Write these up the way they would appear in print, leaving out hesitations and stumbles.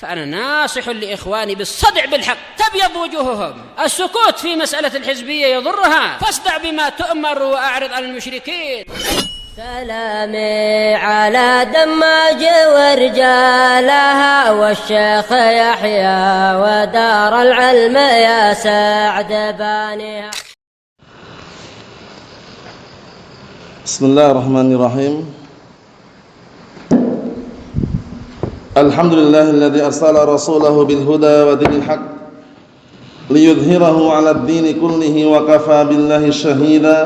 فأنا ناصح لإخواني بالصدع بالحق تبيض وجوههم. السكوت في مسألة الحزبية يضرها، فاصدع بما تؤمر وأعرض عن المشركين. سلامي على دماج ورجالها والشيخ يحيى ودار العلم يا سعد بانيها. بسم الله الرحمن الرحيم. الحمد لله الذي أرسل رسوله بالهدى ودين الحق ليظهره على الدين كله وكفى بالله شهيدا.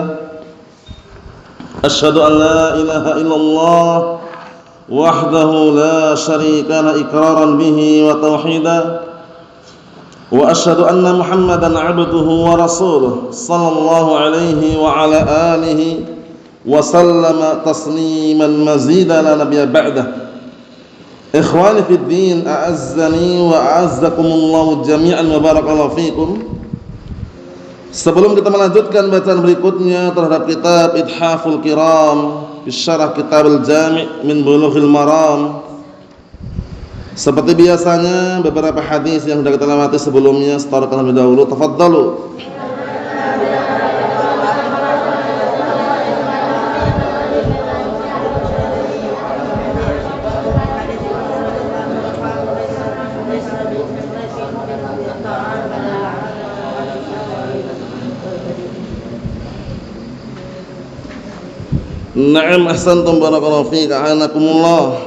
أشهد أن لا إله إلا الله وحده لا شريك له إقرارا به وتوحيدا، وأشهد أن محمدا عبده ورسوله صلى الله عليه وعلى آله وسلم تسليما مزيدا لا نبي بعده. Ikhwani fid din, a'azzani wa a'azzakumullahu jami'an wa barakallahu fikum. Sebelum kita melanjutkan bacaan berikutnya terhadap kitab Ithaful Kiram fi syarah Kitab Al-Jami' min Bulughil Maram, seperti biasanya beberapa hadis yang sudah kita lewati sebelumnya setorkan lebih dahulu. Tafadhalu. Na'am, ahsantum barakallahu fiik, a'anakumullah.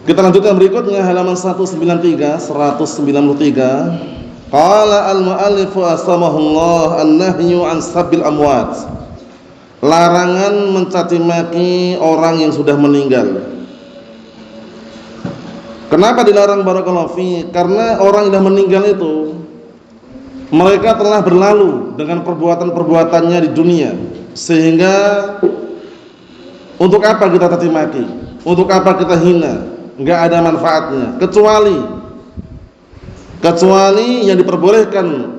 Kita lanjutkan berikutnya halaman 193. Qala al-mu'allif asamahullah an-nahyu an sabbil amwat. Larangan mencaci maki orang yang sudah meninggal. Kenapa dilarang barakallahu fiik? Karena orang yang sudah meninggal itu mereka telah berlalu dengan perbuatan-perbuatannya di dunia. Sehingga untuk apa kita caci maki? Untuk apa kita hina? Enggak ada manfaatnya kecuali yang diperbolehkan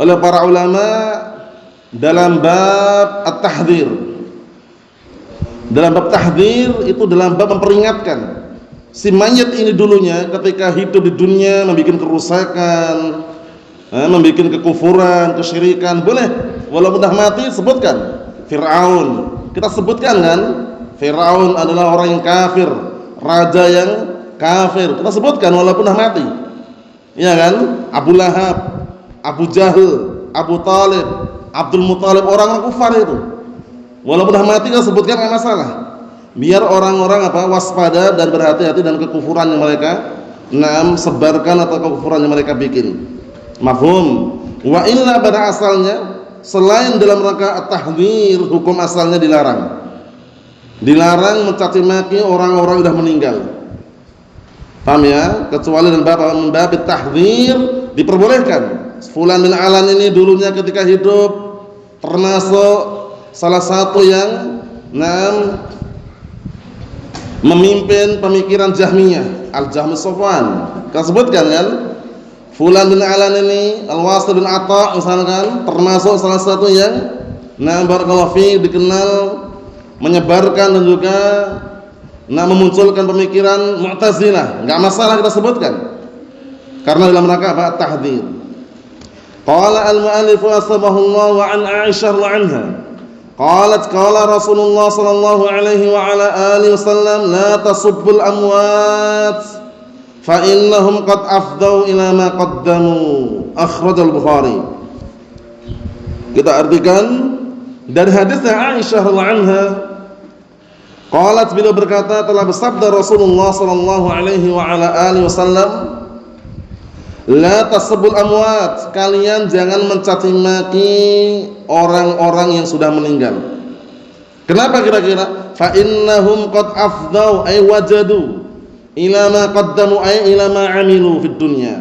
oleh para ulama dalam bab at-tahdhir. Dalam bab tahdhir itu dalam bab memperingatkan si mayit ini dulunya ketika hidup di dunia membuat kerusakan, membuat kekufuran, kesyirikan, boleh. Walaupun dah mati sebutkan. Fir'aun, kita sebutkan kan, Fir'aun adalah orang yang kafir, raja yang kafir, kita sebutkan walaupun dah mati. Iya kan? Abu Lahab, Abu Jahal, Abu Talib, Abdul Muttalib, orang-orang kufar itu. Walaupun dah mati kita sebutkan, enggak masalah. Biar orang-orang waspada dan berhati-hati dan kekufuran yang mereka sebarkan atau kekufuran yang mereka bikin. Mafhum? Wa illa pada asalnya selain dalam rangka at-tahdhir, hukum asalnya dilarang. Dilarang mencaci maki orang-orang yang sudah meninggal. Paham ya? Kecuali dalam bab at-tahdhir diperbolehkan. Fulan bin Alan ini dulunya ketika hidup termasuk salah satu yang memimpin pemikiran Jahmiyah, Al-Jahmi Safwan. Kita sebutkan kan? Fulan bin Alan ini, Al-Wasil bin Atha misalkan, termasuk salah satu yang barakallahu fi dikenal menyebarkan dan juga memunculkan pemikiran Mu'tazilah. Enggak masalah kita sebutkan. Karena dalam rangka apa? Tahdhir. Qala al-mu'allif wasabahullah wa an Aisyah anha. Qalat qala Rasulullah sallallahu alaihi wa ala alihi wasallam la tasubbul amwat fa innahum qad afdau ila ma qaddamu. Akhrajal Bukhari. Kita artikan dari hadisnya Aisyah radhiyallahu anha, qalat, beliau berkata, telah bersabda Rasulullah sallallahu alaihi wa ala alihi wasallam, la tasbul amwat, kalian jangan mencaci maki orang-orang yang sudah meninggal. Kenapa kira-kira? Fa innahum qad afdau ay wajadu ila ma qaddamu ay ila ma amilu fid dunya.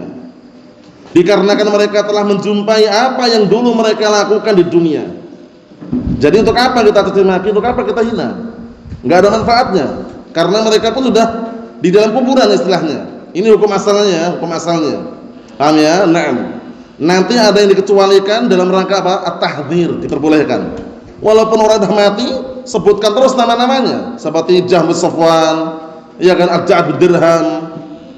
Dikarenakan mereka telah menjumpai apa yang dulu mereka lakukan di dunia. Jadi untuk apa kita caci maki? Untuk apa kita hina? Enggak ada manfaatnya. Karena mereka pun sudah di dalam kuburan istilahnya. Ini hukum asalnya, hukum asalnya. Paham ya? Naam. Nanti ada yang dikecualikan dalam rangka apa? At-tahdhir, diperbolehkan. Walaupun orang sudah mati, sebutkan terus nama-namanya. Seperti Jahmi Safwan, ya kan, Al-Ja'd bin Dirham,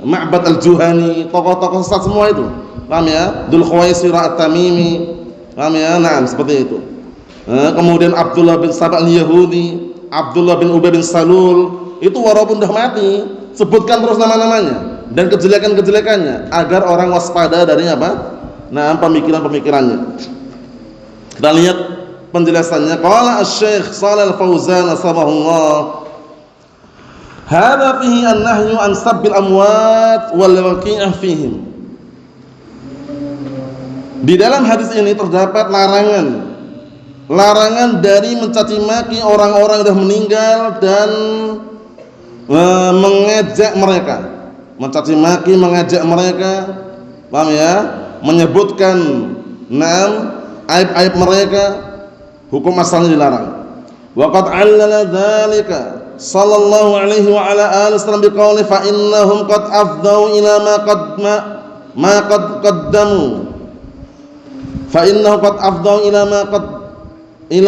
Ma'bad Al-Juhani, tokoh-tokoh sesat semua itu. Paham ya? Dzul Khuwaisirah At-Tamimi. Paham ya? Nah, seperti itu. Kemudian Abdullah bin Saba al-Yahudi, Abdullah bin Ubay bin Salul, itu walaupun sudah mati, sebutkan terus nama-namanya dan kejelekan-kejelekannya agar orang waspada dari apa? Nah, pemikiran-pemikirannya. Kita lihat penjelasannya. Qala Asy-Syaikh Shalal Fauzan sabahullah, hadza fihi an-nahyu an sabbil amwat wal waqi'ah fihim. Di dalam hadis ini terdapat larangan dari mencaci maki orang-orang yang sudah meninggal dan mengejek mereka, mencaci maki, mengejek mereka, paham ya, menyebutkan aib-aib mereka, hukum asalnya dilarang. Wa qad 'allala dzalika sallallahu alaihi wa ala alihi wasallam biqauli fa innahum qad afdau ila ma qaddamu fa innahu qad afdau ila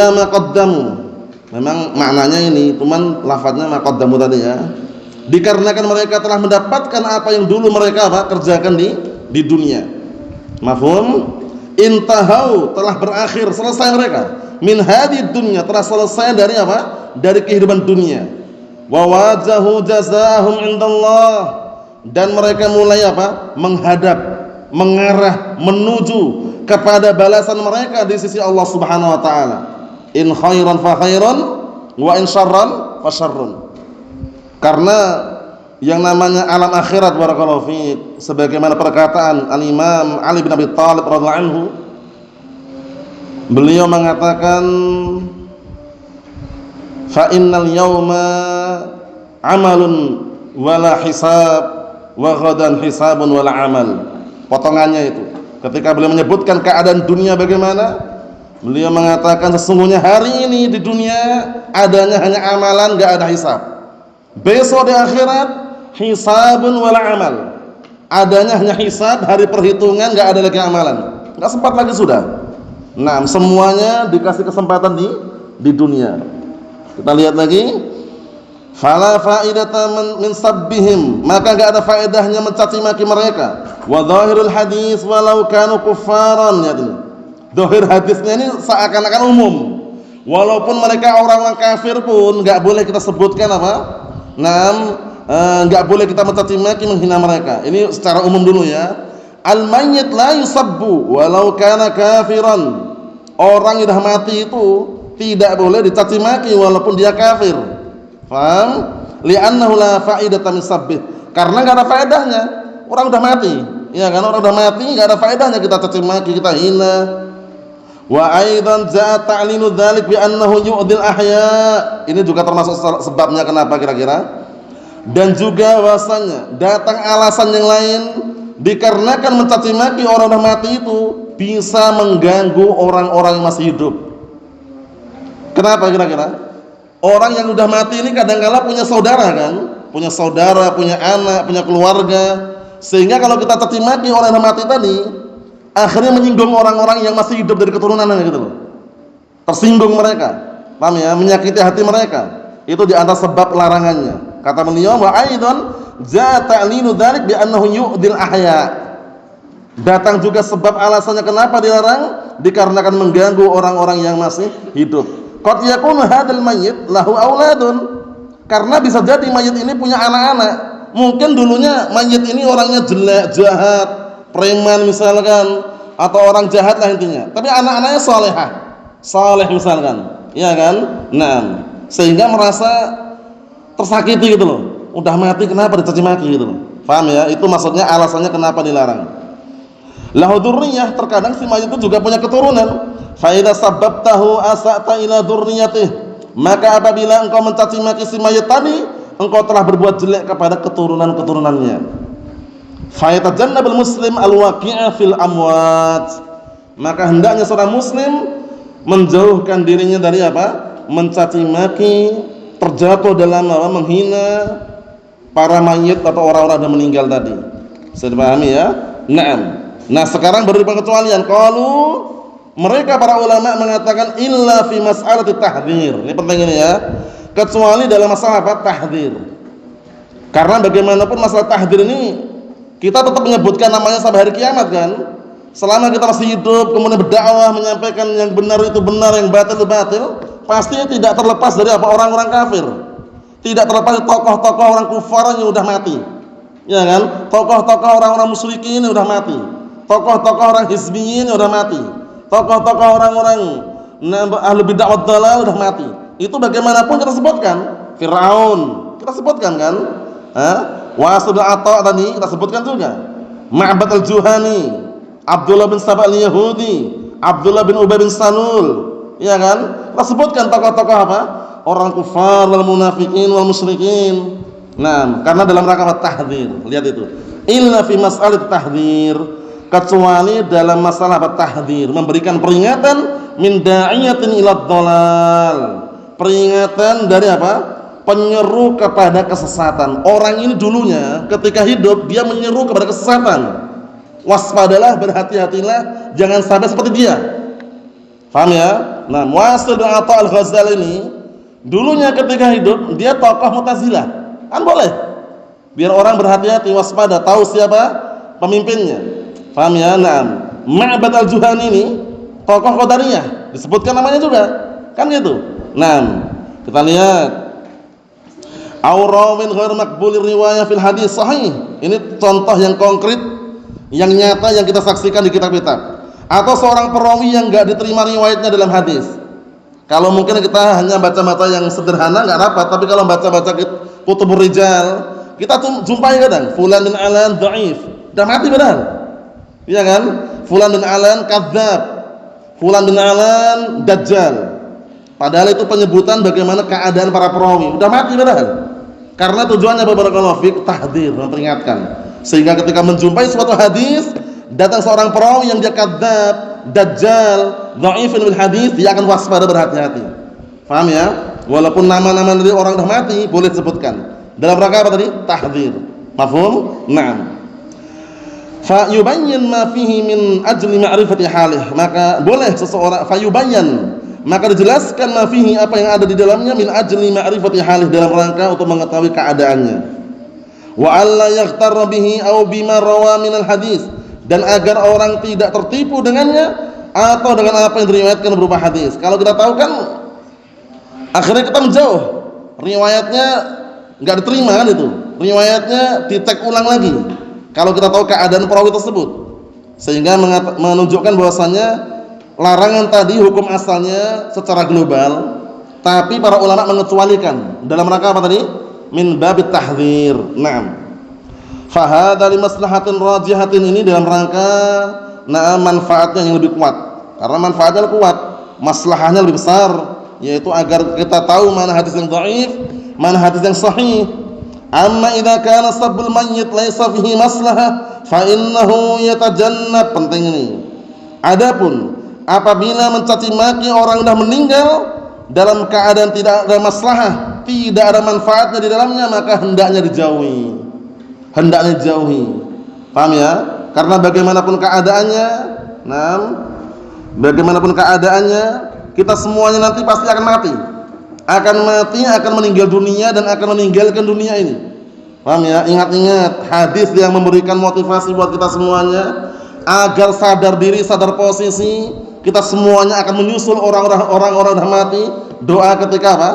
ma qaddamu. Memang maknanya ini, cuman lafadznya ma qaddamu tadi ya. Dikarenakan mereka telah mendapatkan apa yang dulu mereka kerjakan di dunia. Mafhum? Intahau, telah berakhir, selesai mereka. Min hadid dunya, telah selesai dari apa? Dari kehidupan dunia. Wa wajahu jazaahum indallah, dan mereka mulai apa? Menghadap, mengarah, menuju kepada balasan mereka di sisi Allah Subhanahu wa taala. In khairan fa khairan wa in syarran fa syarrun. Karena yang namanya alam akhirat, barakallahu fiik, sebagaimana perkataan Al-Imam Ali bin Abi Thalib radhiyallahu anhu, beliau mengatakan fa innal yawma amalun wala hisab wa ghadan hisabun wala amal. Potongannya itu ketika beliau menyebutkan keadaan dunia bagaimana, beliau mengatakan sesungguhnya hari ini di dunia adanya hanya amalan, enggak ada hisab. Besok di akhirat hisabun wala amal, adanya hanya hisab, hari perhitungan, enggak ada lagi amalan, enggak sempat lagi sudah. Nah, semuanya dikasih kesempatan di dunia. Kita lihat lagi, fala faidata min sabbihim, maka enggak ada faedahnya mencaci maki mereka. Wa dhahirul hadis walau kanu kuffaran, ya ini. Zahir hadisnya ini seakan-akan umum. Walaupun mereka orang-orang kafir pun enggak boleh kita sebutkan apa? Enggak boleh kita mencaci maki, menghina mereka. Ini secara umum dulu ya. Al-mayyit la yusabbu walau kana kafiran. Orang yang sudah mati itu tidak boleh dicaci maki walaupun dia kafir. Paham? Li'annahu la fa'idata min sabbih. Karena enggak ada faedahnya. Orang sudah mati. Ya kan, orang sudah mati enggak ada faedahnya kita caci maki, kita hina. Wa aidan ja'a ta'linu dzalik bi annahu yu'dil ahya. Ini juga termasuk sebabnya kenapa kira-kira? Dan juga bahasanya datang alasan yang lain, dikarenakan mencaci maki orang yang mati itu bisa mengganggu orang-orang yang masih hidup. Kenapa kira-kira? Orang yang sudah mati ini kadang-kala punya saudara kan? Punya saudara, punya anak, punya keluarga. Sehingga kalau kita caci maki orang yang mati tadi, akhirnya menyinggung orang-orang yang masih hidup dari keturunannya gitu loh. Tersinggung mereka. Paham ya? Menyakiti hati mereka. Itu di antara sebab larangannya. Kata beliau, wa aidan ja ta'linu dzalik bi annahu yu'dil ahya. Datang juga sebab alasannya kenapa dilarang, dikarenakan mengganggu orang-orang yang masih hidup. Qad yakunu hadzal mayyit lahu auladun. Karena bisa jadi mayit ini punya anak-anak. Mungkin dulunya mayit ini orangnya jelek, jahat, preman misalkan, atau orang jahat lah intinya. Tapi anak-anaknya salehah, saleh misalkan, ya kan? Nah, sehingga merasa tersakiti gitu loh. Udah mati kenapa dicaci maki gitu loh. Paham ya? Itu maksudnya alasannya kenapa dilarang. Lahu dzurriyyah, terkadang si mayit itu juga punya keturunan. Fa idza sabbabtahu asa'ta ila dzurriyyatih, maka apabila engkau mencaci maki si mayit tadi, engkau telah berbuat jelek kepada keturunan-keturunannya. Fa yatajannabul muslim al-waqi'a fil amwat, maka hendaknya seorang muslim menjauhkan dirinya dari apa? Mencaci maki, terjatuh dalam menghina para mayit atau orang-orang yang meninggal tadi. Bisa dipahami ya? Naam. Nah, sekarang baru pengecualian. Qalu, mereka para ulama mengatakan illa fi mas'alati tahdhir. Ini penting ini ya. Kecuali dalam masalah apa? Tahdhir. Karena bagaimanapun masalah tahdzir ini kita tetap menyebutkan namanya sampai hari kiamat kan. Selama kita masih hidup kemudian berdakwah menyampaikan yang benar itu benar, yang batil itu batil, pastinya tidak terlepas dari apa, orang-orang kafir. Tidak terlepas dari tokoh-tokoh orang kufar yang sudah mati. Ya kan? Tokoh-tokoh orang-orang musyrikin yang sudah mati. Tokoh-tokoh orang hizbiyin yang sudah mati. Tokoh-tokoh orang-orang ahlu bid'ah wad dhalal sudah mati. Itu bagaimanapun kita sebutkan. Firaun kita sebutkan kan? Wasil bin Atha tadi kita sebutkan juga. Ma'bad al-Juhani, Abdullah bin Saba al-Yahudi, Abdullah bin Ubay bin Salul, ya kan? Kita sebutkan tokoh-tokoh apa? Orang kufar wal munafikin wal musyrikin. Nah, karena dalam rangka tahdzir. Lihat itu. Illa fi mas'alat tahdzir, kecuali dalam masalah tahdzir, memberikan peringatan min da'iyatin ila dhalal. Peringatan dari apa? Penyeru kepada kesesatan. Orang ini dulunya ketika hidup dia menyeru kepada kesesatan. Waspadalah, berhati-hatilah, jangan sampai seperti dia. Paham ya? Nah, Wasil bin Atha al-Ghazali ini dulunya ketika hidup dia tokoh Mu'tazilah. Kan boleh. Biar orang berhati-hati, waspada, tahu siapa pemimpinnya. Paham ya? Nah, Ma'bad al-Juhani ini tokoh Qadariyah, disebutkan namanya juga. Kan gitu. Nah, kita lihat Aurawin ghair maqbulir riwayah fil hadis sahih. Ini contoh yang konkret, yang nyata yang kita saksikan di kitab-kitab. Atau seorang perawi yang enggak diterima riwayatnya dalam hadis. Kalau mungkin kita hanya baca-baca yang sederhana enggak dapat, tapi kalau baca-baca kutubur rijal, kita jumpai kadang fulan bin alan dhaif, sudah mati benar. Iya kan? Fulan bin alan kadzdzab, fulan bin alan dajjal. Padahal itu penyebutan bagaimana keadaan para perawi, sudah mati benar. Karena tujuannya barakallahu fik tahdzir, memperingatkan. Sehingga ketika menjumpai suatu hadis, datang seorang perawi yang dia kadzdzab, dajjal, dhaifun bil hadis, dia akan waspada, berhati-hati. Paham ya? Walaupun nama-nama dari orang sudah mati boleh disebutkan. Dalam rangka apa tadi? Tahdzir. Mafhum? Naam. Fa yubayyin ma fihi min ajli ma'rifati halih. Maka boleh seseorang fa yubayyin, maka dijelaskan ma fihi, apa yang ada di dalamnya, min ajli ma'rifati halih, dalam rangka untuk mengetahui keadaannya. Wa alla yaghtarra bihi aw bima rawa min al-hadis, dan agar orang tidak tertipu dengannya atau dengan apa yang diriwayatkan berupa hadis. Kalau kita tahu kan akhirnya kita menjauh, riwayatnya enggak diterima kan, itu riwayatnya dicek ulang lagi kalau kita tahu keadaan perawi tersebut, sehingga menunjukkan bahwasannya larangan tadi hukum asalnya secara global, tapi para ulama mengecualikan dalam rangka apa tadi? Min babit tahdzir. Naam. Fa hadza li maslahatin rajihatin, ini dalam rangka manfaatnya yang lebih kuat. Karena manfaatnya lebih kuat, maslahahnya lebih besar, yaitu agar kita tahu mana hadis yang dhaif, mana hadis yang sahih. Amma idza kana sabbul mayyit laisa fihi maslahah fa innahu yatajannab. Penting ini. Adapun apabila mencaci maki orang sudah meninggal dalam keadaan tidak ada maslahah, tidak ada manfaatnya di dalamnya, maka hendaknya dijauhi. Hendaknya dijauhi. Paham ya? Karena bagaimanapun keadaannya, bagaimanapun keadaannya, kita semuanya nanti pasti akan mati. Akan mati, akan meninggal dunia dan akan meninggalkan dunia ini. Paham ya? Ingat-ingat hadis yang memberikan motivasi buat kita semuanya agar sadar diri, sadar posisi. Kita semuanya akan menyusul orang-orang sudah mati. Doa ketika apa?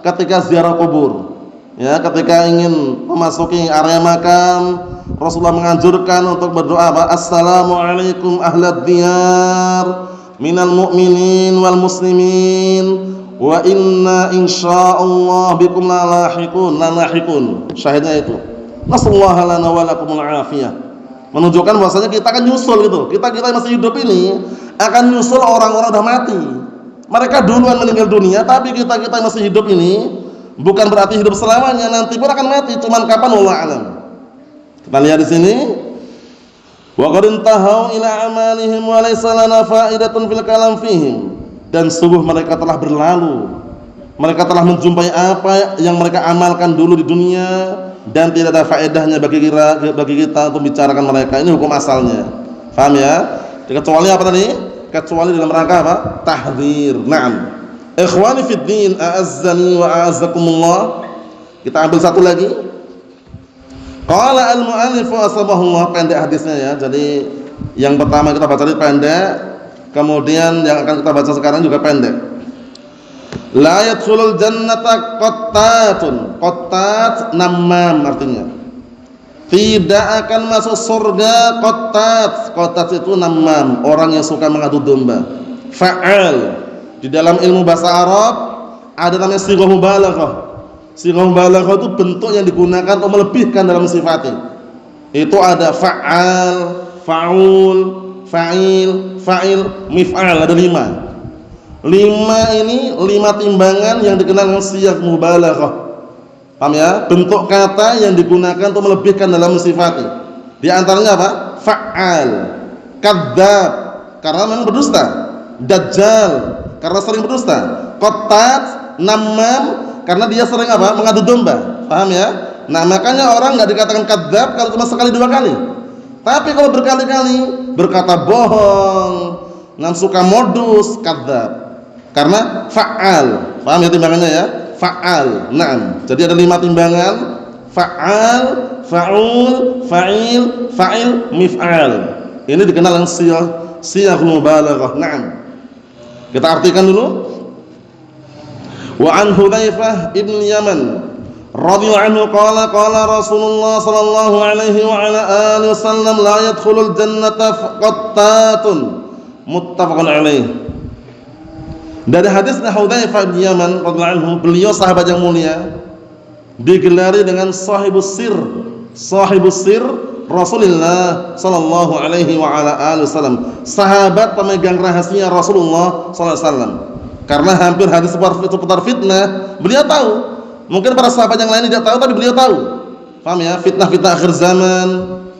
Ketika ziarah kubur. Ya, ketika ingin memasuki area makam, Rasulullah menganjurkan untuk berdoa apa? Assalamualaikum ahlad diyar minal mu'minin wal muslimin wa inna insyaallah bikum lalahiqun. Syahidnya itu. Nasallahu lana wa lakumul afiyah. Menunjukkan bahwasanya kita akan nyusul gitu. Kita masih hidup ini akan nyusul orang-orang sudah mati. Mereka duluan meninggal dunia, tapi kita masih hidup ini bukan berarti hidup selamanya, nanti pun akan mati, cuman kapan wallahu alam. Kita lihat di sini. Wa qad intahau ila amalihim wa laysa lana fa'idatun fil kalam fihim. Dan sungguh mereka telah berlalu. Mereka telah menjumpai apa yang mereka amalkan dulu di dunia dan tidak ada faedahnya bagi kita untuk bicarakan mereka. Ini hukum asalnya. Paham ya? Kecuali apa tadi? Kecuali dalam rangka apa? Tahdzir. Naam. Ikhwani fid din, a'azzani wa a'azzakumullah. Kita ambil satu lagi. Qala al-mu'allif asbahullah, pendek hadisnya ya. Jadi yang pertama kita baca tadi pendek, kemudian yang akan kita baca sekarang juga pendek. La yadkhulul jannata qattatun. Qattat namam artinya. Tidak akan masuk surga qattat. Qattat itu namam, orang yang suka mengadu domba. Fa'al. Di dalam ilmu bahasa Arab ada namanya sighah mubalaghah. Sighah mubalaghah itu bentuk yang digunakan untuk melebihkan dalam sifatnya. Itu ada fa'al, fa'ul, fa'il, fa'il, mif'al, ada 5. 5 ini 5 timbangan yang dikenal dengan sighah mubalaghah. Paham ya? Bentuk kata yang digunakan untuk melebihkan dalam sifatnya. Di antaranya apa? Fa'al, kadzdzab karena memang berdusta, dajjal karena sering berdusta, qattat, namam karena dia sering apa? Mengadu domba. Paham ya? Nah, makanya orang enggak dikatakan kadzdzab kalau cuma sekali 2 kali. Tapi kalau berkali-kali berkata bohong, suka modus, kadzdzab. Karena fa'al. Paham ya timbangannya ya? Fa'al. Naam. Jadi ada 5 timbangan: fa'al, fa'ul, fa'il, fa'il, mif'al. Ini dikenal dengan sighah mubalaghah. Naam. Kita artikan dulu. Wa an Hudzaifah ibn Yaman radhiyallahu anhu qala qala Rasulullah sallallahu alaihi wa ala alihi wasallam la yadkhulul jannata qattatun. Muttafaqun alaih. Dari hadisnya Hudzaifah bin Yaman radhiyallahu anhu, beliau sahabat yang mulia, digelari dengan sahibus sir Rasulullah sallallahu alaihi wa ala alihi wasallam, sahabat pemegang rahasia Rasulullah sallallahu alaihi wasallam. Karena hampir hadis seputar fitnah, beliau tahu. Mungkin para sahabat yang lain tidak tahu, tapi beliau tahu. Paham ya? Fitnah-fitnah akhir zaman.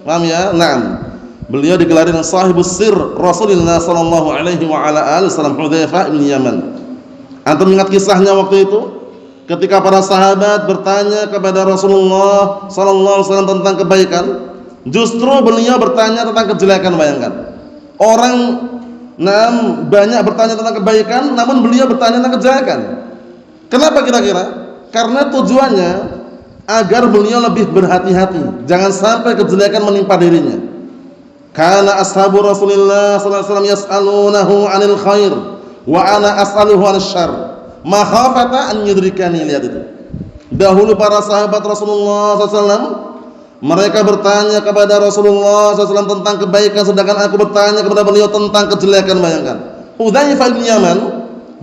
Paham ya? Naam. Beliau digelari dengan sahibus sir Rasulullah sallallahu alaihi wa ala alihi wasallam, Hudzaifah bin Yaman. Antum ingat kisahnya waktu itu ketika para sahabat bertanya kepada Rasulullah sallallahu alaihi wasallam tentang kebaikan, justru beliau bertanya tentang kejelekan. Bayangkan. Orang banyak bertanya tentang kebaikan, namun beliau bertanya tentang kejelekan. Kenapa kira-kira? Karena tujuannya agar beliau lebih berhati-hati, jangan sampai kejelekan menimpa dirinya. Kana ashabu Rasulillah sallallahu alaihi wasallam yas'alunahu 'anil khair wa ana as'aluhu 'anil syarr makhafata an yudrikani. Lihat itu. Dahulu para sahabat Rasulullah sallallahu alaihi wasallam mereka bertanya kepada Rasulullah sallallahu alaihi wasallam tentang kebaikan, sedangkan aku bertanya kepada beliau tentang kejelekan. Bayangkan. Hudzaifah bin Yaman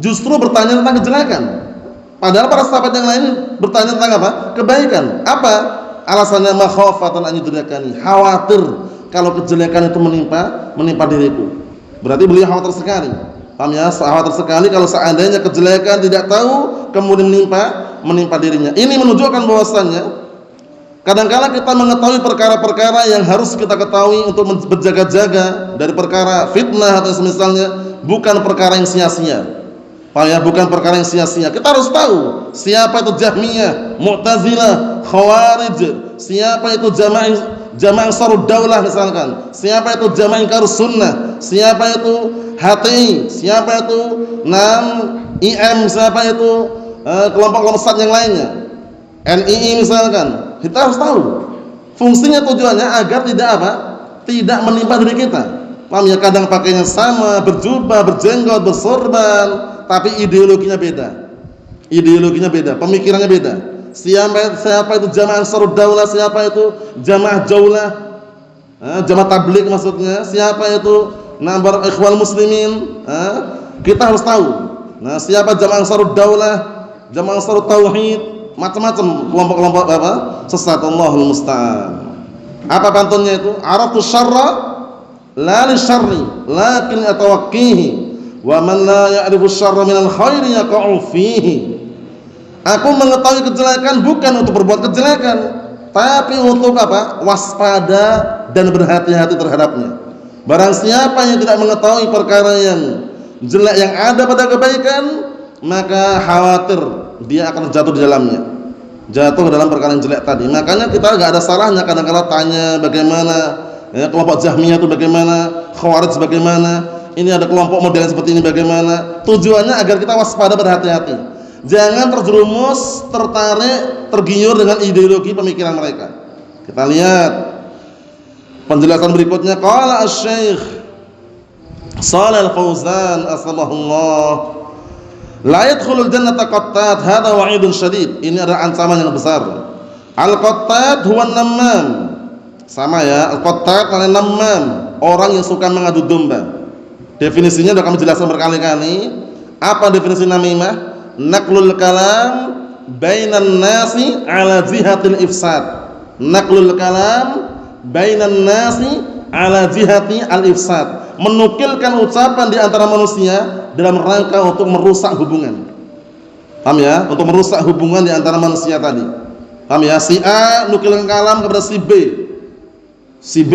justru bertanya tentang kejelekan, padahal para sahabat yang lain bertanya tentang apa? Kebaikan. Apa alasannya? Makhafatan an yudrikani, khawatir kalau kejelekan itu menimpa diriku. Berarti beliau khawatir sekali. Paham ya? Khawatir sekali kalau seandainya kejelekan tidak tahu kemudian menimpa dirinya. Ini menunjukkan bahwasannya kadang-kala kita mengetahui perkara-perkara yang harus kita ketahui untuk berjaga-jaga dari perkara fitnah atau semisalnya, bukan perkara yang sia-sia. Paham ya? Bukan perkara yang sia-sia. Kita harus tahu siapa itu Jahmiyah, Mu'tazilah, Khawarij, siapa itu Jamaah Ansarud Daulah misalkan, siapa itu Jamaah Ingkarus Sunnah, siapa itu HTI, siapa itu IM, siapa itu kelompok-kelompok sesat yang lainnya, NII misalkan. Kita harus tahu fungsinya, tujuannya agar tidak menimpa diri kita. Paham ya? Kadang pakainya sama, berjubah, berjenggot, bersorban, tapi ideologinya beda, pemikirannya beda. Siapa itu Jamaah Ansarud Daulah, siapa itu Jamaah Jaulah, Jamaah Tabligh maksudnya, siapa itu Ikhwan Muslimin. Kita harus tahu. Siapa Jamaah Ansarud Daulah, Jamaah Ansarut Tauhid, macam-macam kelompok-kelompok sesat. Allahul musta'an. Apa pantunnya itu? Araftu syarra la li syarri lakin atawaqqihi wa man la ya'rifu syarra minal khairi yaqa'u fihi. Aku mengetahui kejelekan bukan untuk berbuat kejelekan, tapi untuk waspada dan berhati-hati terhadapnya. Barang siapa yang tidak mengetahui perkara yang jelek yang ada pada kebaikan, maka khawatir dia akan jatuh di dalamnya, jatuh dalam perkara yang jelek tadi. Makanya kita enggak ada salahnya kadang-kala tanya bagaimana kelompok Jahmiyah itu, bagaimana Khawarij, bagaimana ini ada kelompok model seperti ini, bagaimana. Tujuannya agar kita waspada, berhati-hati. Jangan terjerumus, tertarik, tergiur dengan ideologi pemikiran mereka. Kita lihat penjelasan berikutnya. Qala Asy-Syaikh Shalih Al-Fauzan asbahullah, la yadkhulul jannata qattat, hadza wa'idun syadid. Ini adalah ancaman yang besar. Al-qattat huwa an-nammam. Sama ya, al-qattat adalah nammam, orang yang suka mengadu domba. Definisinya sudah kami jelaskan berkali-kali. Apa definisi namimah? Naqlul kalam bainan nasi ala jihatil ifsad. Naqlul kalam bainan nasi ala jihati al-ifsad, menukilkan ucapan di antara manusia dalam rangka untuk merusak hubungan. Paham ya? Untuk merusak hubungan di antara manusia tadi. Paham ya? Si A nukilkan kalam kepada si B. Si B,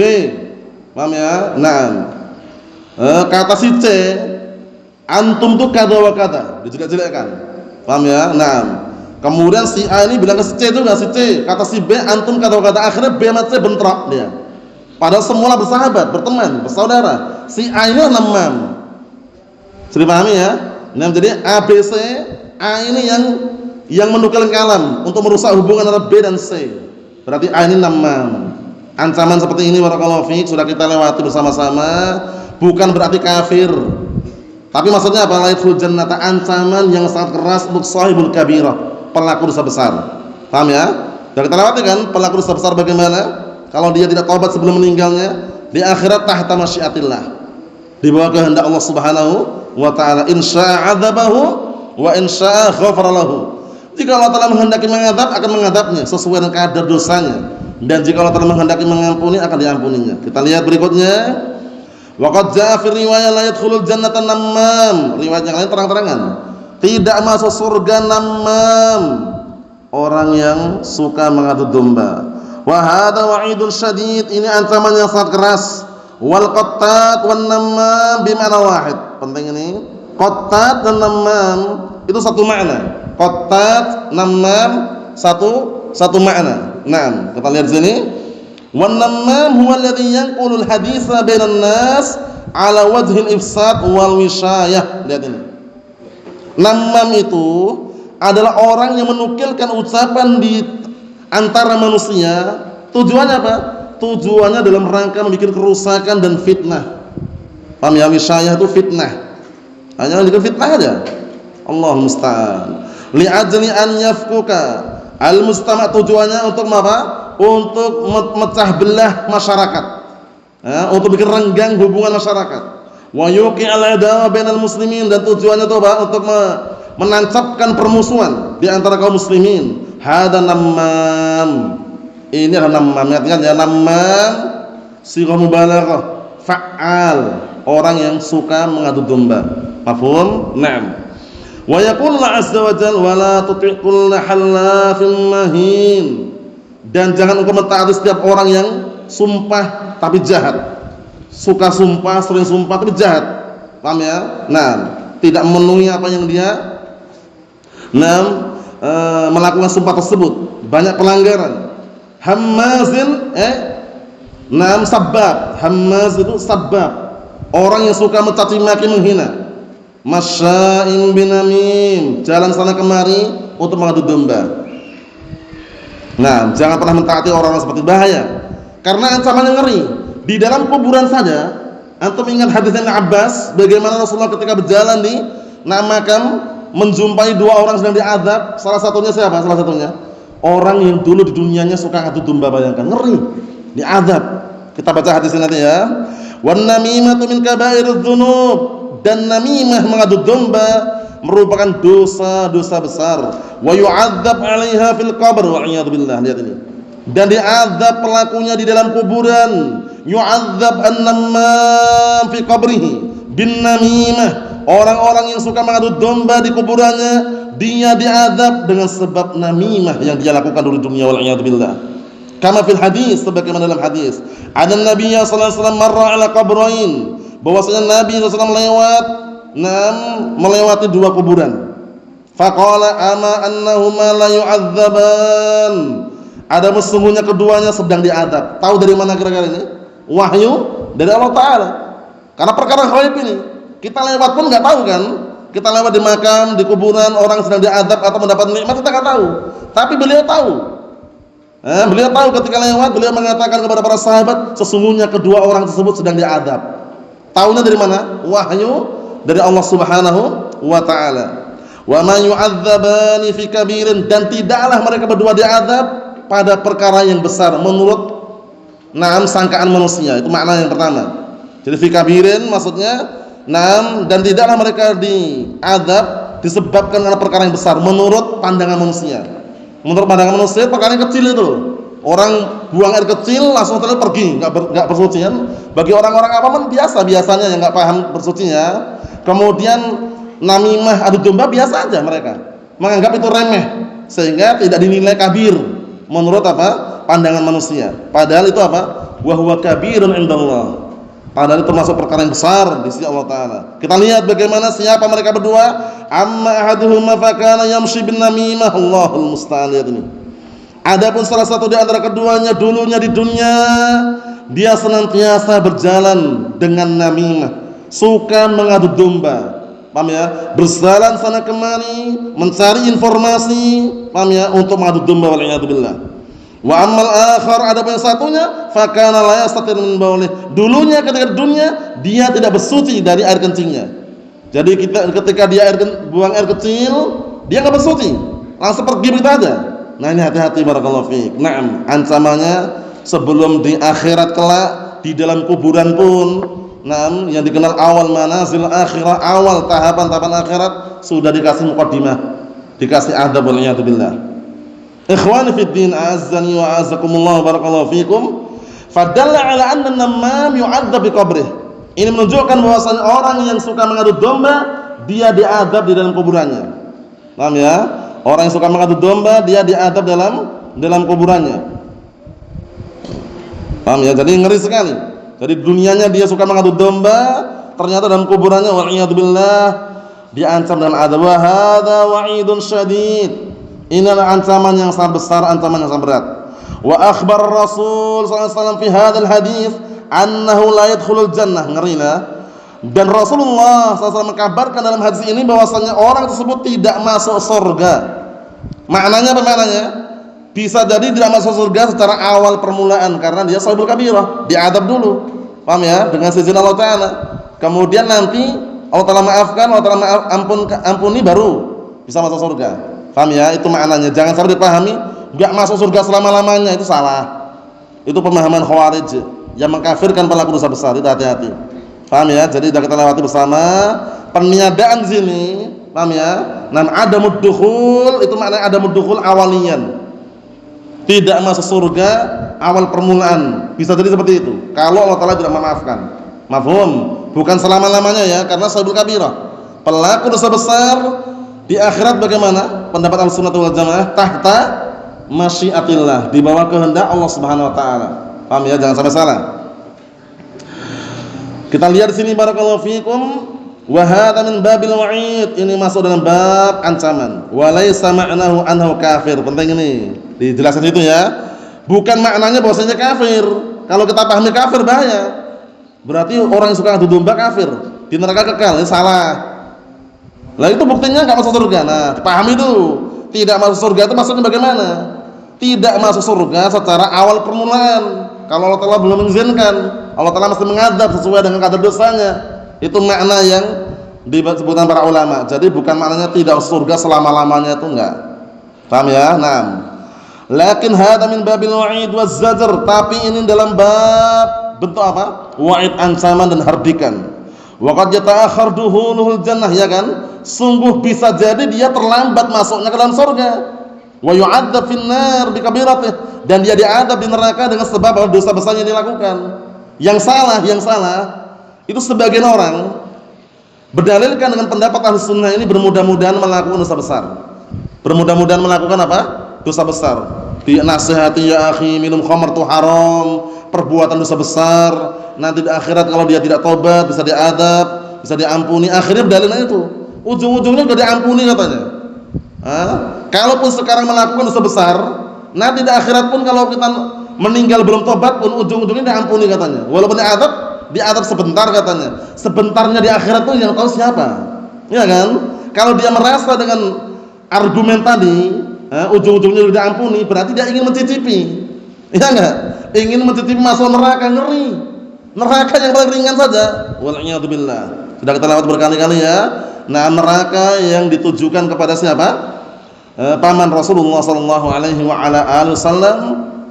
paham ya? Nah, kata si C, antum tuh kada wa kada, dijelek-jelekkan. Paham ya? Nah, kemudian si A ini bilang ke si C itu enggak, si C kata si B antum kada wa kada, akhirnya B sama C bentrok dia. Padahal semula bersahabat, berteman, bersaudara. Si A ini namam. Sudah pahami ya? Nah, jadi A B C, A ini yang menukilkan kalam untuk merusak hubungan antara B dan C. Berarti A ini namam. Ancaman seperti ini barakallahu fiik sudah kita lewati bersama-sama, bukan berarti kafir. Tapi maksudnya apa? Laiful jannata, ancaman yang sangat keras untuk sahibul kabirah, pelaku dosa besar. Paham ya? Sudah kita lewati kan pelaku dosa besar bagaimana? Kalau dia tidak taubat sebelum meninggalnya, di akhirat tahta masyiatillah, di bawah kehendak Allah Subhanahu wa taala. Insya'a 'adzabahu wa insya'a ghafara lahu. Jika Allah Taala menghendaki mengadab, akan mengadabnya sesuai dengan kadar dosanya, dan jika Allah Taala menghendaki mengampuni, akan diampuninya. Kita lihat berikutnya. Waqad jaa fi riwayat la yadkhulul jannata nammam. Riwayat yang lain terang-terangan tidak masuk surga nammam, orang yang suka mengadu domba. Wa hadza wa'idun syadid, ini ancaman yang sangat keras. Wal qattat wan nammam bima'na wahid. Penting ini, qattat dan nammam itu satu makna. Qattat, nammam satu makna. Naam, kita lihat sini. Wan nammam huwa alladhi yanqulul haditsa bainan nas ala wajhil ifsad wal wisyayah. Lihat ini. Nammam itu adalah orang yang menukilkan ucapan di antara manusia. Tujuannya apa? Tujuannya dalam rangka membuat kerusakan dan fitnah. Paham ya? Wisyayah itu fitnah. Hanya membuat fitnah aja. Allah musta'an. Li'ajli an yafkuka al-mustama', tujuannya untuk apa? Untuk memecah belah masyarakat, untuk bikin renggang hubungan masyarakat. Wa yuqi'al adawa bainal muslimin, dan tujuannya itu apa? Untuk menancapkan permusuhan di antara kaum muslimin. Hada nammam. Ini adalah nammam. Ingat ya, nammam sighah mubalaghah, fa'al, orang yang suka mengadu domba. Mafhum? Naam. Wa yaqulu azza wa jalla wala tuti' kulla halafin mahin, dan jangan engkau mentaati setiap orang yang sumpah tapi jahat. Suka sumpah, sering sumpah tapi jahat. Paham ya? Nah, tidak memenuhi apa yang dia melakukan sumpah tersebut. Banyak pelanggaran. Hammazin sabbab. Hammaz itu sabbab, orang yang suka mencaci maki, menghina. Masya'in binamim, jalan sana kemari untuk mengadu domba. Nah, jangan pernah mentaati orang-orang seperti, bahaya. Karena ancamannya ngeri. Di dalam kuburan saja, antum ingat hadis Ibnu Abbas bagaimana Rasulullah ketika berjalan di makam menjumpai dua orang sedang diazab. Salah satunya siapa? Salah satunya orang yang dulu di dunianya suka ngadu domba. Bayangkan, ngeri, diazab. Kita baca hadisnya nanti ya. Wan namimatu min kaba'iridz dzunub, dan namimah mengadu domba merupakan dosa-dosa besar. Wa yu'adzab 'alaiha fil qabr wa a'yadu billah. Lihat ini. Dan diazab pelakunya di dalam kuburan. Yu'adzab an-nammam fi qabrihi bin namimah. Orang-orang yang suka mengadu domba di kuburannya, dia diazab dengan sebab namimah yang dia lakukan dulu di dunia, wal a'yadu billah. Kama fil hadis, sebagaimana dalam hadis, ada Nabi sallallahu alaihi wasallam marra ala qabrain, bahwasanya Nabi SAW melewati dua kuburan. Faqala ama annahuma la yu'adzaban, ada sesungguhnya keduanya sedang diadab. Tahu dari mana kira-kira ini? Wahyu dari Allah Ta'ala. Karena perkara ghaib ini kita lewat pun nggak tahu kan. Kita lewat di makam, di kuburan, orang sedang diadab atau mendapat nikmat, kita nggak tahu. Tapi beliau tahu. Beliau tahu ketika lewat, beliau mengatakan kepada para sahabat, sesungguhnya kedua orang tersebut sedang diadab. Tahunya dari mana? Wahyu dari Allah Subhanahu wa taala. Wa ma yu'adzabani fi kabirin, dan tidaklah mereka berdua diadab pada perkara yang besar menurut sangkaan manusia. Itu makna yang pertama. Jadi fi kabirin maksudnya dan tidaklah mereka diadab disebabkan karena perkara yang besar menurut pandangan manusia. Menurut pandangan manusia perkara yang kecil itu, orang buang air kecil langsung pergi, nggak bersuci kan? Bagi orang-orang awaman biasanya yang nggak paham bersucinya, kemudian namimah adu domba biasa aja, mereka menganggap itu remeh sehingga tidak dinilai kabir menurut pandangan manusia. Padahal itu wa huwa kabirun indallah. Padahal itu termasuk perkara yang besar di sisi Allah Ta'ala. Kita lihat bagaimana siapa mereka berdua. Amma ahaduhuma fakana yamshi bin namimah. Allahul musta'an. Ini adapun salah satu di antara keduanya, dulunya di dunia dia senantiasa berjalan dengan namimah, suka mengadu domba, paham ya, berjalan sana kemari mencari informasi, paham ya, untuk mengadu domba, wal'iyadzubillah. Wa ammal akhar, adapun yang satunya fakana la yastatir min baulih, dulunya ketika di dunia dia tidak bersuci dari air kencingnya. Jadi ketika dia buang air kecil, dia enggak bersuci, langsung pergi begitu aja. Nah, ini hati-hati barakallahu fiik. Naam, ancamannya sebelum di akhirat kelak, di dalam kuburan pun, yang dikenal awal manazil akhirah, awal tahapan-tahapan akhirat sudah dikasih muqaddimah, dikasih adab, wal'iyadzubillah. Ikhwani fid din, a'azzani wa a'azzakumullah, barakallahu fikum. Fadalla ala anna an-namam yu'adzab bi qabrih. Ini menunjukkan bahwasanya orang yang suka mengadu domba dia diadab di dalam kuburannya. Paham ya? Orang yang suka mengadu domba dia diadab dalam kuburannya. Paham ya? Jadi ngeri sekali. Jadi dunianya dia suka mengadu domba, ternyata dalam kuburannya wal'iyadzubillah diancam dengan adab. Wa hadza wa'idun syadid. Inilah ancaman yang sangat besar, ancaman yang sangat berat. Wa akhbar Rasul sallallahu alaihi wasallam fi hadzal hadis annahu la yadkhulul jannah. Ngerilah. Dan Rasulullah SAW mengkabarkan dalam hadis ini bahwasanya orang tersebut tidak masuk surga. Maknanya apa maknanya? Bisa jadi tidak masuk surga secara awal permulaan karena dia shahibul kabirah, diadab dulu. Paham ya? Dengan izin Allah Taala. Kemudian nanti Allah Taala maafkan, Allah Taala ampuni baru bisa masuk surga. Paham ya? Itu maknanya. Jangan sampai dipahami enggak masuk surga selama-lamanya, itu salah. Itu pemahaman Khawarij yang mengkafirkan pelaku dosa besar. Itu hati-hati. Paham ya? Jadi sudah kita lewati bersama peniadaan di sini. Paham ya? Adamud dukhul itu maknanya adamud dukhul awaliyan. Tidak masuk surga awal permulaan. Bisa jadi seperti itu. Kalau Allah Taala tidak memaafkan. Mafhum? Bukan selama-lamanya ya, karena shahibul kabirah. Pelaku dosa besar di akhirat bagaimana? Pendapat Ahlussunnah wal Jamaah, tahta masyiatillah, di bawah kehendak Allah Subhanahu wa taala. Paham ya? Jangan sampai salah. Kita lihat di sini barakallahu fikum, wa hadza min babil wa'id, ini masuk dalam bab ancaman. Wa laisa ma'nahu annahu kafir. Penting ini dijelaskan itu ya. Bukan maknanya bahwasanya kafir. Kalau kita pahami kafir bahaya. Berarti orang yang suka adu domba kafir, di neraka kekal. Ini salah. Lah itu buktinya enggak masuk surga. Nah, dipahami itu. Tidak masuk surga itu maksudnya bagaimana? Tidak masuk surga secara awal permulaan. Kalau Allah Taala belum mengizinkan, Allah Taala mesti mengadab sesuai dengan kadar dosanya. Itu makna yang disebutkan para ulama. Jadi bukan maknanya tidak surga selama-lamanya, itu enggak. Paham ya? Naam. Lakin hadza min babil wa'id waz zajr, tapi ini dalam bab bentuk apa? Wa'id, ancaman dan hardikan. Wa qad yata'akhkhar dukhuluhul jannah, ya kan? Sungguh bisa jadi dia terlambat masuknya ke dalam surga. Wa yu'adzab finnar bikabiratih, dan dia diadab di neraka dengan sebab dosa besar yang dilakukan. Yang salah itu sebagian orang berdalilkan dengan pendapat Ahlussunnah ini bermudah-mudahan melakukan dosa besar. Bermudah-mudahan melakukan apa? Dosa besar. Dinasihati, ya akhi, minum khamr itu haram, perbuatan dosa besar. Nanti di akhirat kalau dia tidak tobat bisa diadab, bisa diampuni. Akhirnya berdalilnya itu. Ujung-ujungnya sudah diampuni katanya. Kalaupun sekarang melakukan dosa besar, nanti di akhirat pun kalau kita meninggal belum tobat pun ujung-ujungnya diampuni katanya. Walaupun diadab sebentar katanya. Sebentarnya di akhirat pun yang tahu siapa. Ya kan? Kalau dia merasa dengan argumen tadi, ujung-ujungnya tidak ampuni, berarti dia ingin mencicipi. Ya enggak? Ingin mencicipi masuk neraka, ngeri. Neraka yang paling ringan saja. Wal'iyadzubillah. Sudah kita lewat berkali-kali ya. Nah, neraka yang ditujukan kepada siapa? Paman Rasulullah sallallahu alaihi wa ala alihi wasallam,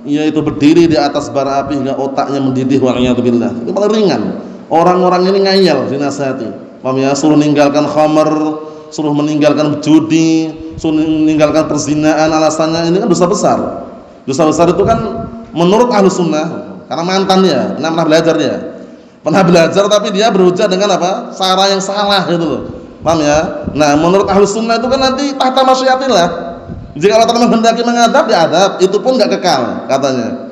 yaitu berdiri di atas bara api hingga otaknya mendidih. Wal'iyadzubillah. Itu paling ringan. Orang-orang ini ngayal dinasihati. Paham ya? Suruh meninggalkan khamar, suruh meninggalkan judi, suruh meninggalkan perzinaan, alasannya ini kan dosa besar. Dosa besar itu kan menurut ahlu sunnah, karena mantan dia, pernah belajar dia, pernah belajar tapi dia berhujah dengan apa? Cara yang salah gitu loh. Paham ya? Nah, menurut ahlu sunnah itu kan nanti tahta masyiatillah. Jika Allah Ta'ala menghendaki mengadab, diadab, itu pun nggak kekal katanya.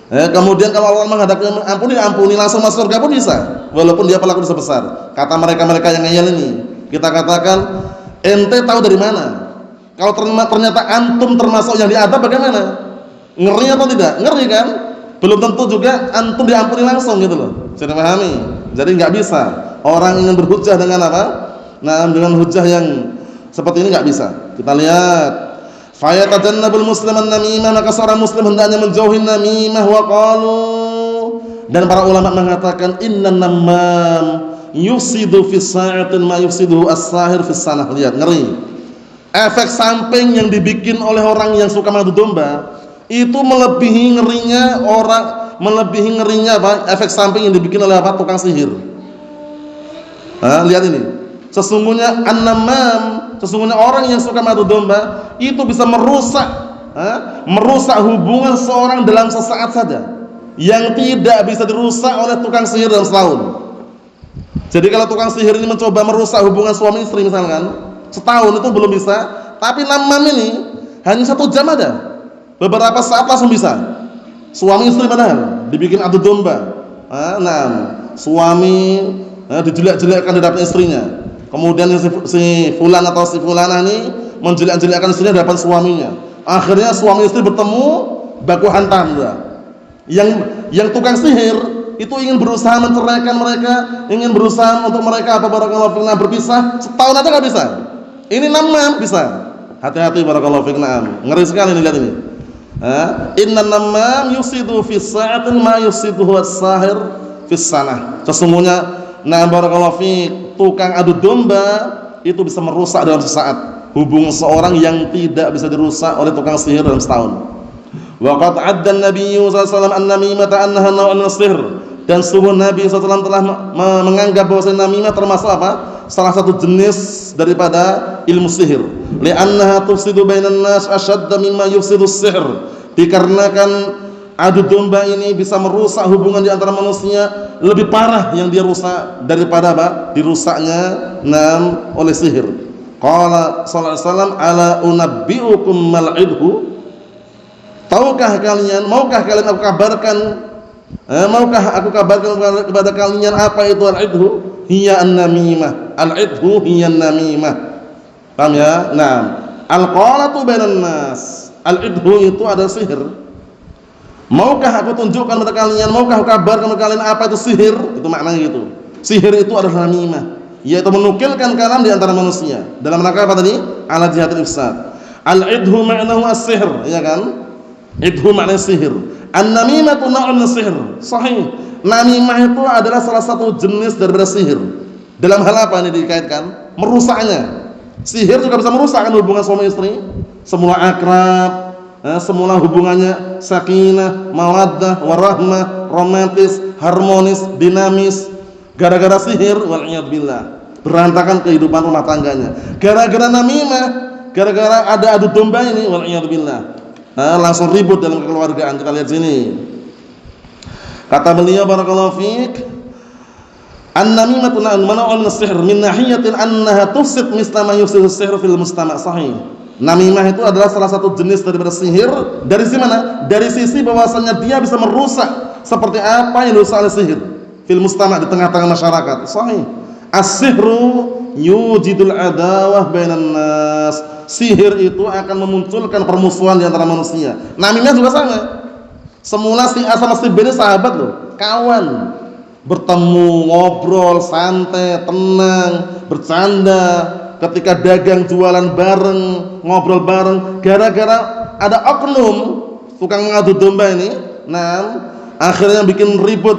Kemudian kalau Allah menghendaki ampuni langsung masuk surga pun bisa, walaupun dia pelaku dosa besar. Kata mereka-mereka yang ngeyel ini, kita katakan, ente tahu dari mana? Kalau ternyata antum termasuk yang diadab, bagaimana? Ngeri atau tidak? Ngeri kan? Belum tentu juga antum diampuni langsung gitu loh. Saya pahami. Jadi nggak bisa. Orang ingin berhujjah dengan apa? Nah, dengan hujjah yang seperti ini nggak bisa. Kita lihat. Fayatajannabul musliman namimah, maka seorang muslim hendaknya menjauhi namimah. Wa qalu, dan para ulama mengatakan innan namam yufsidu fi sa'atin ma yufsidu as-sahir fi sanah. Lihat, ngeri. Efek samping yang dibikin oleh orang yang suka madu domba itu melebihi ngerinya apa? Efek samping yang dibikin oleh apa? Tukang sihir. Lihat ini. Sesungguhnya sesungguhnya orang yang suka madu domba itu bisa merusak hubungan seorang dalam sesaat saja, yang tidak bisa dirusak oleh tukang sihir dalam setahun. Jadi kalau tukang sihir ini mencoba merusak hubungan suami istri misalkan, setahun itu belum bisa, tapi namam ini hanya 1 jam ada. Beberapa saat langsung bisa. Suami istri padahal dibikin adu domba. Suami dijelek-jelekkan di hadapan istrinya. Kemudian si fulan atau si fulanah ini menjelek-jelekkan istrinya di hadapan suaminya. Akhirnya suami istri bertemu baku hantam. Yang tukang sihir itu ingin berusaha menceraikan mereka, ingin berusaha untuk mereka barakallahu fiikum berpisah, setahun aja nggak bisa. Ini namam bisa. Hati-hati barakallahu fiikum. Ngeri sekali nih, lihat ini. Innan namam yusidu fi sa'atin ma yusiduhu as-sahir fi sanah. Sesungguhnya barakallahu fiik, tukang adu domba itu bisa merusak dalam sesaat hubungan seorang yang tidak bisa dirusak oleh tukang sihir dalam setahun. Wa qad 'adda an-nabiy sallallahu alaihi wasallam an-namimata annaha naw'un sihr, dan sungguh Nabi sallallahu alaihi wasallam telah menganggap bahwa namimah termasuk apa? Salah satu jenis daripada ilmu sihir. Li'annaha tufsidu bainan nas ashadda mimma yufsidu as-sihr. Dikarenakan adu domba ini bisa merusak hubungan di antara manusia lebih parah yang dia rusak daripada apa? Dirusaknya oleh sihir. Qala sallallahu alaihi wasallam, ala unabbiukum mal'idhu. Maukah kalian aku kabarkan kepada kalian apa itu al-idhu? Hiya an-namimah. Al-idhu hiya an-namimah. Paham ya? Al-qalatu bainan nas. Al-idhu itu adalah sihir. Maukah aku tunjukkan kepada kalian, maukah aku kabarkan kepada kalian apa itu sihir? Itu maknanya gitu. Sihir itu adalah namimah, yaitu menukilkan kalam di antara manusia. Dalam rangka apa tadi? Ala jihatil ifsad. Al-idhu ma'nahu as-sihr, ya kan? Idhu maknanya sihir. An-namimatu naw'un sihr. Sahih. Namimah itu adalah salah satu jenis daripada sihir. Dalam hal apa ini dikaitkan? Merusaknya. Sihir juga bisa merusakkan hubungan suami istri. Semula akrab, semula hubungannya sakinah, mawaddah, warahmah, romantis, harmonis, dinamis. Gara-gara sihir, wal'iyadzubillah, berantakan kehidupan rumah tangganya. Gara-gara namimah, gara-gara ada adu domba ini, wal'iyadzubillah, langsung ribut dalam kekeluargaan. Kita lihat sini. Kata beliau barakallahu fiik, an-namimatu man'un min as-sihr min nahiyatin annaha tufsid misla ma yufsidu as-sihr fil mustama'. Sahih. Namimah itu adalah salah satu jenis daripada sihir. Dari sisi mana? Dari sisi bahwasannya dia bisa merusak seperti apa yang dirusak oleh sihir fil mustama', di tengah-tengah masyarakat. Sahih. As-sihru yujidul adawah bainan nas. Sihir itu akan memunculkan permusuhan di antara manusia. Namimah juga sama. Semula si A sama si B ini sahabat loh, kawan, bertemu, ngobrol, santai, tenang, bercanda, ketika dagang jualan bareng, ngobrol bareng, gara-gara ada oknum tukang mengadu domba ini, nah akhirnya bikin ribut,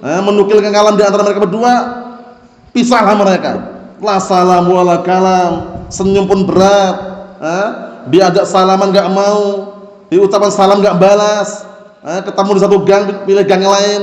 menukilkan kalam di antara mereka berdua, pisahlah mereka. La salamu wala kalam, senyum pun berat, diajak salaman gak mau, diucapkan salam gak balas, ketemu di satu gang pilih gang lain.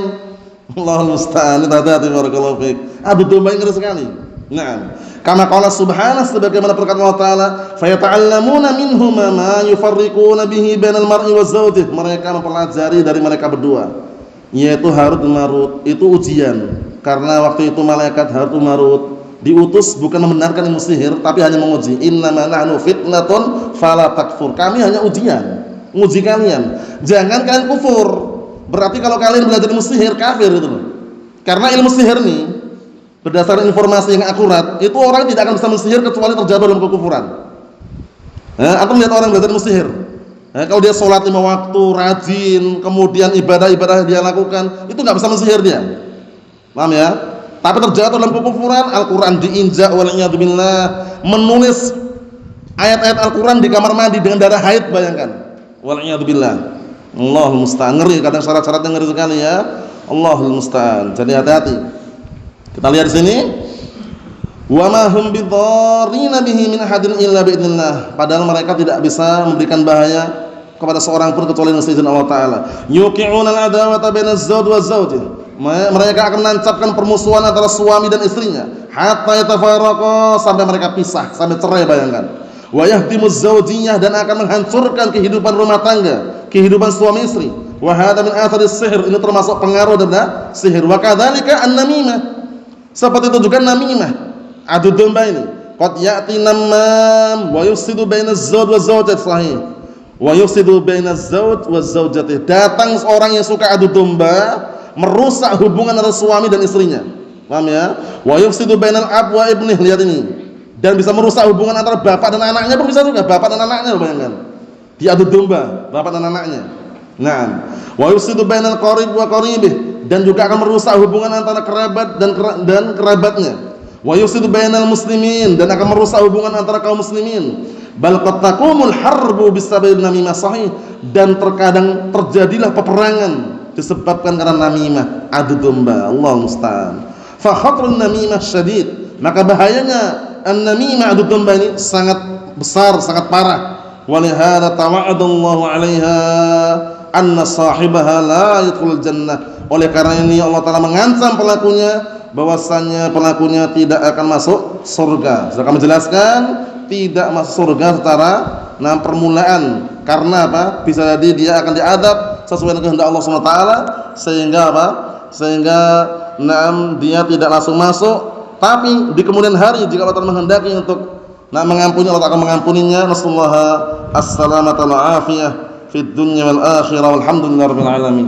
Allahul musta'an. Hati-hati barakallahu fiik. Adu domba ini ngeri sekali. Nah, kama qala subhanahu, sebagaimana perkataan Allah Ta'ala, fayata'allamuna minhuma ma yufarriquna bihi bainal mar'i wa zawjih. Mereka mempelajari dari mereka berdua, yaitu Harut dan Marut. Itu ujian, karena waktu itu malaikat Harut dan Marut diutus bukan membenarkan ilmu sihir, tapi hanya menguji. Innama nahnu fitnatun fala takfur. Kami hanya ujian, nguji kalian, jangan kalian kufur. Berarti kalau kalian belajar ilmu sihir, kafir itu loh. Karena ilmu sihir nih, berdasarkan informasi yang akurat, itu orang tidak akan bisa mensihir kecuali terjatuh dalam kekufuran. Atau melihat orang belajar ilmu sihir, kalau dia sholat 5 waktu, rajin, kemudian ibadah-ibadah dia lakukan, itu nggak bisa mensihir dia. Paham ya? Tapi terjatuh dalam kekufuran, Al-Quran diinjak wal'iyadzubillah, menulis ayat-ayat Al-Quran di kamar mandi dengan darah haid, bayangkan. Wal'iyadzubillah. Allahul musta'an. Ngeri, kadang syarat-syaratnya ngeri sekali ya. Allahul musta'an. Jadi hati-hati. Kita lihat di sini. Wa ma hum bidzarrina bihi min ahadin illa biidznillah. Padahal mereka tidak bisa memberikan bahaya kepada seorang pun kecuali dengan izin Allah Ta'ala. Yuqi'una al-adawata bainaz zawj wa zawjih. Mereka akan menancapkan permusuhan antara suami dan istrinya hatta yatafarraqa, sampai mereka pisah, sampai cerai, bayangkan. Wa yahdimuz zawjiyah, dan akan menghancurkan kehidupan rumah tangga, kehidupan suami istri. Wa hadza min atharis sihr, ini termasuk pengaruh dari sihir. Wa kadzalika an-namimah, seperti itu juga namimah, adu domba ini. Qad ya'ti namam wa yufsidu bainaz zawj wa zawjati, sahih. Wa yufsidu bainaz zawj wa zawjati, datang seorang yang suka adu domba, merusak hubungan antara suami dan istrinya. Paham ya? Wa yufsidu bainal ab wa ibnih, lihat ini. Dan bisa merusak hubungan antara bapak dan anaknya pun bisa juga, bapak dan anaknya, bayangkan. Diadu domba bapak dan anaknya. Nah, wa yufsidu bainal qarib wa qaribih, dan juga akan merusak hubungan antara kerabat dan kerabatnya. Wa yufsidu bainal muslimin, dan akan merusak hubungan antara kaum muslimin. Bal qad taqumul harbu bisababil namimah, sahih. Dan terkadang terjadilah peperangan disebabkan karena namimah, adu domba. Allahu musta'an. Fa khatrun namimah syadid, maka bahayanya an-namimah, adu domba ini sangat besar, sangat parah. Walihada tawa'adallahu 'alaiha anna sahibaha la yadkhulul jannah. Oleh karena ini Allah Ta'ala mengancam pelakunya bahwasannya pelakunya tidak akan masuk surga. Sudah kami jelaskan, tidak masuk surga secara permulaan. Karena apa? Bisa jadi dia akan diadab sesuai dengan kehendak Allah SWT, sehingga apa? Sehingga dia tidak langsung masuk. Tapi di kemudian hari jika Allah Ta'ala menghendaki untuk mengampuni, Allah akan mengampuninya. Nasallahu as-salamata wal afiyah fid dunya wal akhirah, walhamdulillahirabbil alamin.